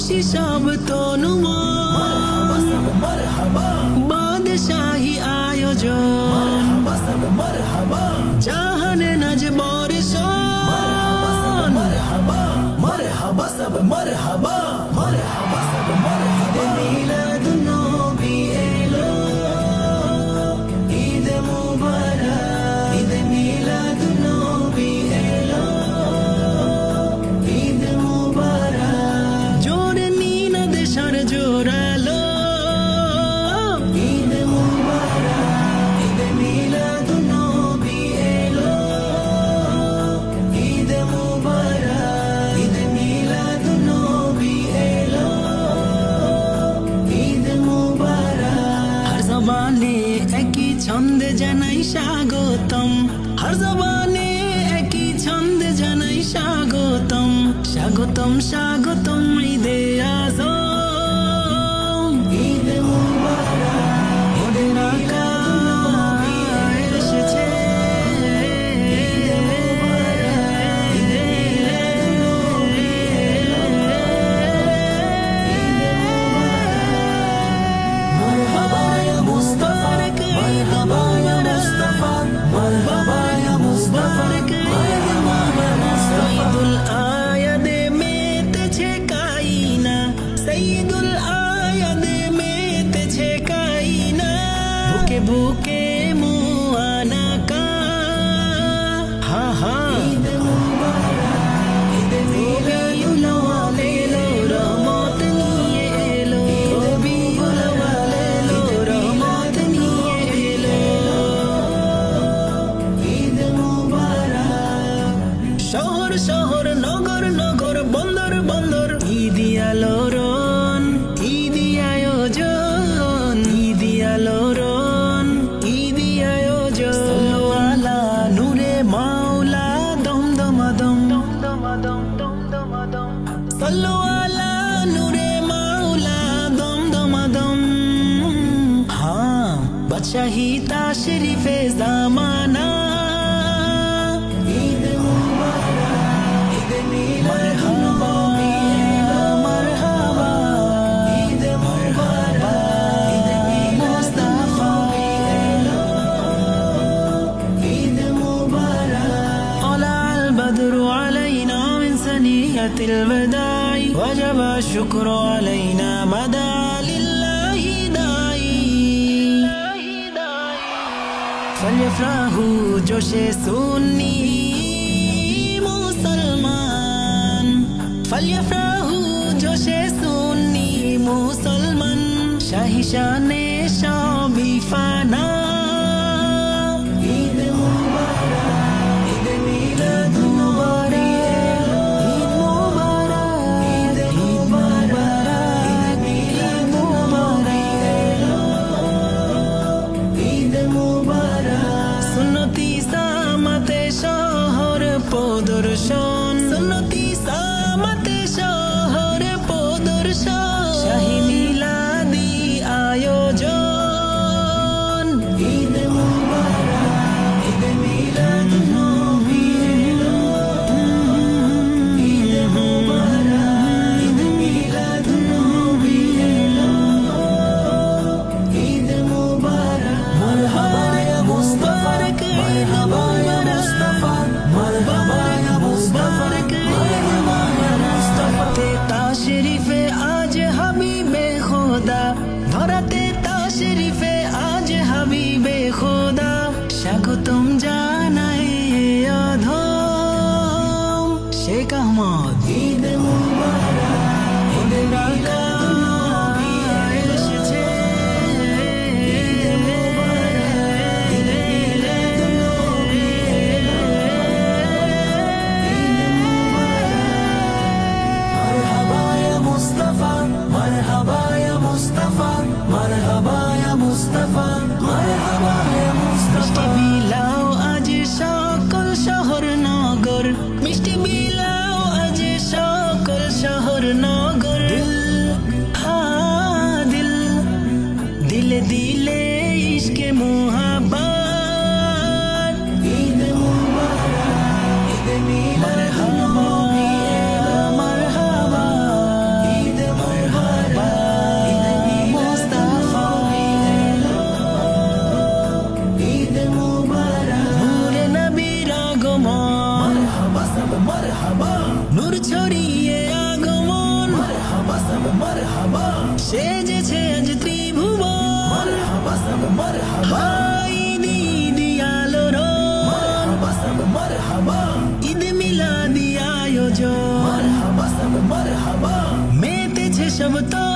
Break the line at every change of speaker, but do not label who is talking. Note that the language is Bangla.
খুশি সব তনুমন বাদশাহী আয়োজন জাহানে নাজ বর্ষণ ঈদে মিলাদুন নবী এলো, ঈদে মুবারক, ঈদে মিলাদুন নবী এলো, ঈদে মুবারক। জোরে নিনাদ দেশার জোরালো, ঈদে মুবারক, ঈদে মিলাদুন নবী এলো, ঈদে মুবারক, ঈদে মিলাদুন নবী এলো, ঈদে মুবারক। হর জবানে একই ছন্দে জানাই স্বাগতম, হর জবানে একই ছন্দে জানাই স্বাগতম, স্বাগতম স্বাগতম ঈদে আজম। ঈদে মুবারক, ঈদের আকা এসেছে, ঈদে মুবারক, ঈদে নবী এলো, ঈদে মুবারক। মারহাবা ইয়া মুস্তাফা, মারহাবা ইয়া মুস্তাফা, মারহাবা ইয়া মুস্তাফা, মারহাবা ইয়া মুস্তাফা। ঈদুল আয়াদে মেতেছে কাইনা, সঈদুল আয়াদে মেতেছে কাইনা, বুকে বুকে মুআনাকা। হা হা ঈদে মুবারক, ঈদে মিলাদুন নবী এলো, রহমত নিয়ে এলো, রবিউল আউয়াল এলো, রহমত নিয়ে এলো, ঈদে মুবারক। শহর শহর নগর নগর বন্দর বন্দর ঈদি আলোড়ন, ঈদি আয়োজন, ঈদি আলোড়ন, ঈদি আয়োজন। সাল্লু আলা নূরে মাওলা দমদমাদম, সাল্লু আলা নূরে মাওলা দমদমাদম। হ্যাঁ, বাদশাহী তাশরিফে জামানা, ঈদ মুবারক, ঈদে মিলাদুন নবী এলো, মারহাবা, ঈদ মুবারক, ঈদে মিলাদুন নবী এলো, ঈদ মুবারক। طلع البدر علينا من ثنية الوداع وجب الشكر علينا مدى لله داعي فليفرحوا جوش سني মুসলমান, فليفرحوا جوش سني মুসলমান, শাহী শানে সবই ফানা। ঈদ মুবারক, ঈদে মিলাদুন নবী এলো, ঈদ মুবারক, ঈদে মুবারক, ঈদ মুবারক এলো, ঈদ মুবারক। সুন্নতি সামাতে শহর প্রদর্শন, সুন্নতি সামাতে শহর প্রদর্শন, শাহী মিলাদি আয়োজন। সেজেছে আজ ত্রিভুবন মারহাবা সব মারহাবা ঈদ ঈদ আলোড়ন মারহাবা সব মারহাবা ঈদ মিলাদি আয়োজন মারহাবা সব মারহাবা মেতেছে সব তো